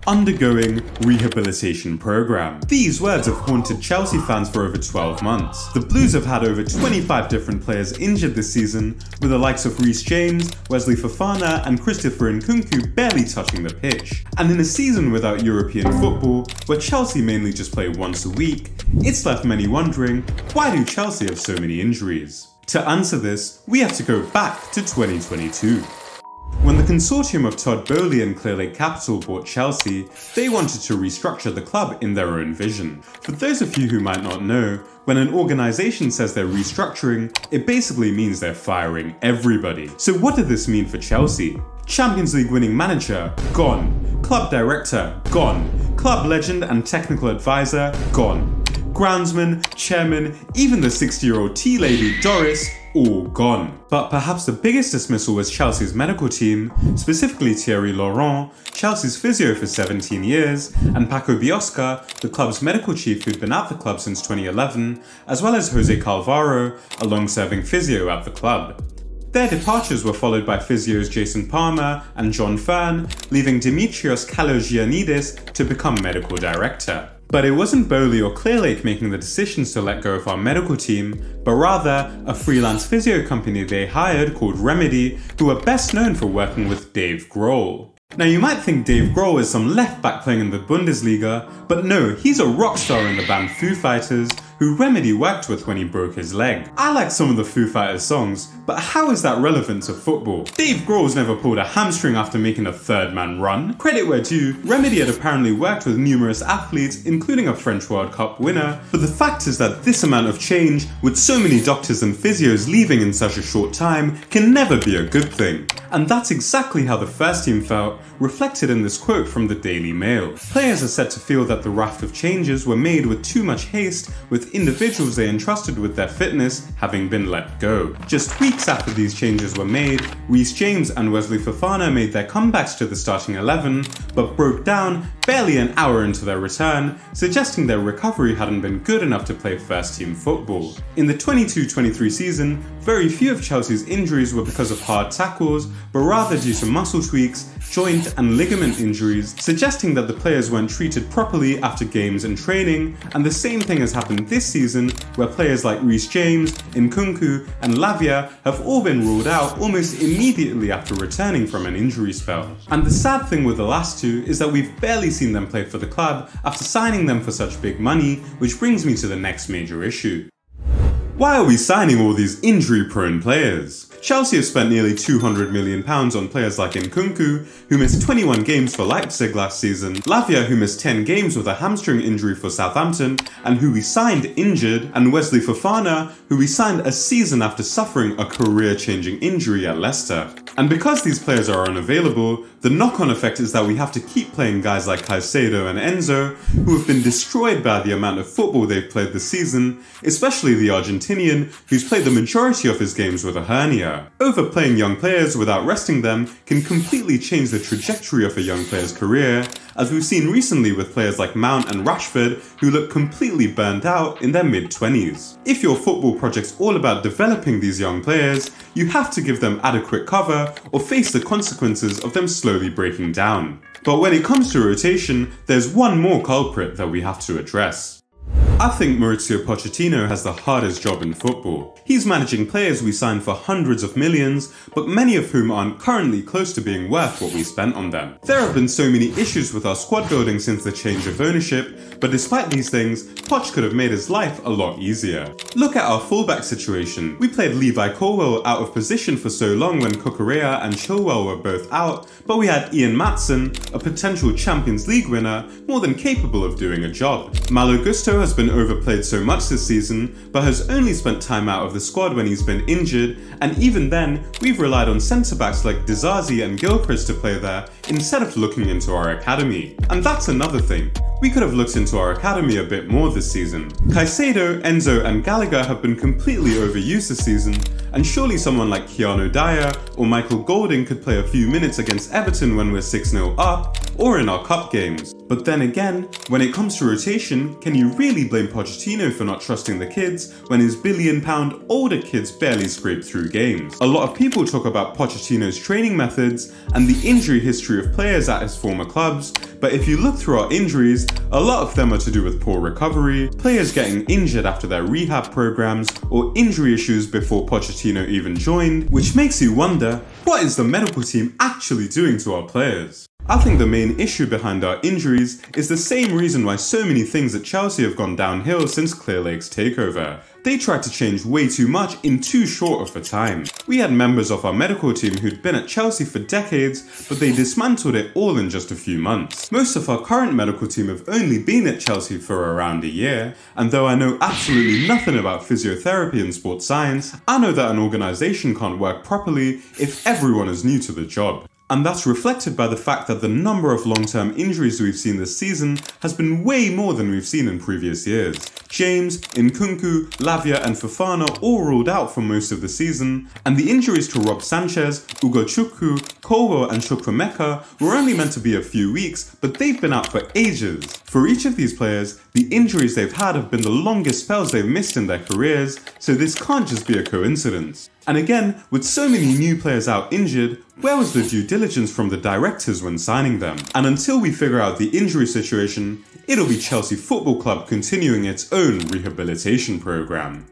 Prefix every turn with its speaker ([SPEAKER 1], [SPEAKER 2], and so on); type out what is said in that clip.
[SPEAKER 1] undergoing rehabilitation program. These words have haunted Chelsea fans for over 12 months. The Blues have had over 25 different players injured this season, with the likes of Reece James, Wesley Fofana and Christopher Nkunku barely touching the pitch. And in a season without European football, where Chelsea mainly just play once a week, it's left many wondering, why do Chelsea have so many injuries? To answer this, we have to go back to 2022. When the consortium of Todd, Boehly and Clearlake Capital bought Chelsea, they wanted to restructure the club in their own vision. For those of you who might not know, when an organisation says they're restructuring, it basically means they're firing everybody. So what did this mean for Chelsea? Champions League winning manager, gone. Club director, gone. Club legend and technical advisor, gone. Groundsman, chairman, even the 60-year-old tea lady Doris, all gone. But perhaps the biggest dismissal was Chelsea's medical team, specifically Thierry Laurent, Chelsea's physio for 17 years, and Paco Biosca, the club's medical chief who'd been at the club since 2011, as well as Jose Calvaro, a long-serving physio at the club. Their departures were followed by physios Jason Palmer and John Fern, leaving Dimitrios Kalogiannidis to become medical director. But it wasn't Boehly or Clearlake making the decisions to let go of our medical team, but rather a freelance physio company they hired called Remedy, who are best known for working with Dave Grohl. Now you might think Dave Grohl is some left back playing in the Bundesliga, but no, he's a rock star in the band Foo Fighters, who Remedy worked with when he broke his leg. I like some of the Foo Fighters songs, but how is that relevant to football? Dave Grohl's never pulled a hamstring after making a third-man run. Credit where due, Remedy had apparently worked with numerous athletes, including a French World Cup winner, but the fact is that this amount of change, with so many doctors and physios leaving in such a short time, can never be a good thing. And that's exactly how the first team felt, reflected in this quote from the Daily Mail. Players are said to feel that the raft of changes were made with too much haste, with individuals they entrusted with their fitness having been let go. Just weeks after these changes were made, Reece James and Wesley Fofana made their comebacks to the starting 11, but broke down barely an hour into their return, suggesting their recovery hadn't been good enough to play first-team football. In the 22-23 season, very few of Chelsea's injuries were because of hard tackles, but rather due to muscle tweaks, joint and ligament injuries, suggesting that the players weren't treated properly after games and training, and the same thing has happened this season, where players like Reece James, Nkunku and Lavia have all been ruled out almost immediately after returning from an injury spell. And the sad thing with the last two is that we've barely seen them play for the club after signing them for such big money, which brings me to the next major issue. Why are we signing all these injury-prone players? Chelsea have spent nearly £200 million on players like Nkunku, who missed 21 games for Leipzig last season, Lavia, who missed 10 games with a hamstring injury for Southampton and who we signed injured, and Wesley Fofana, who we signed a season after suffering a career-changing injury at Leicester. And because these players are unavailable, the knock-on effect is that we have to keep playing guys like Caicedo and Enzo, who have been destroyed by the amount of football they've played this season, especially the Argentinian, who's played the majority of his games with a hernia. Overplaying young players without resting them can completely change the trajectory of a young player's career, as we've seen recently with players like Mount and Rashford, who look completely burnt out in their mid-20s. If your football project's all about developing these young players, you have to give them adequate cover or face the consequences of them slowly breaking down. But when it comes to rotation, there's one more culprit that we have to address. I think Mauricio Pochettino has the hardest job in football. He's managing players we signed for hundreds of millions, but many of whom aren't currently close to being worth what we spent on them. There have been so many issues with our squad building since the change of ownership, but despite these things, Poch could have made his life a lot easier. Look at our fullback situation. We played Levi Colwill out of position for so long when Cucurella and Chilwell were both out, but we had Ian Maatsen, a potential Champions League winner, more than capable of doing a job. Malo Gusto has been overplayed so much this season, but has only spent time out of the squad when he's been injured, and even then, we've relied on centre-backs like Dizazi and Gilchrist to play there, instead of looking into our academy. And that's another thing. We could have looked into our academy a bit more this season. Caicedo, Enzo and Gallagher have been completely overused this season, and surely someone like Keanu Dyer or Michael Golding could play a few minutes against Everton when we're 6-0 up, or in our cup games. But then again, when it comes to rotation, can you really blame Pochettino for not trusting the kids when his billion-pound older kids barely scrape through games? A lot of people talk about Pochettino's training methods and the injury history of players at his former clubs, but if you look through our injuries, a lot of them are to do with poor recovery, players getting injured after their rehab programs, or injury issues before Pochettino even joined, which makes you wonder, what is the medical team actually doing to our players? I think the main issue behind our injuries is the same reason why so many things at Chelsea have gone downhill since Clearlake's takeover. They tried to change way too much in too short of a time. We had members of our medical team who'd been at Chelsea for decades, but they dismantled it all in just a few months. Most of our current medical team have only been at Chelsea for around a year, and though I know absolutely nothing about physiotherapy and sports science, I know that an organisation can't work properly if everyone is new to the job. And that's reflected by the fact that the number of long-term injuries we've seen this season has been way more than we've seen in previous years. James, Nkunku, Lavia and Fofana all ruled out for most of the season, and the injuries to Rob Sanchez, Ugochukwu, Kowo and Chukwuemeka were only meant to be a few weeks, but they've been out for ages. For each of these players, the injuries they've had have been the longest spells they've missed in their careers, so this can't just be a coincidence. And again, with so many new players out injured, where was the due diligence from the directors when signing them? And until we figure out the injury situation, it'll be Chelsea Football Club continuing its own rehabilitation programme.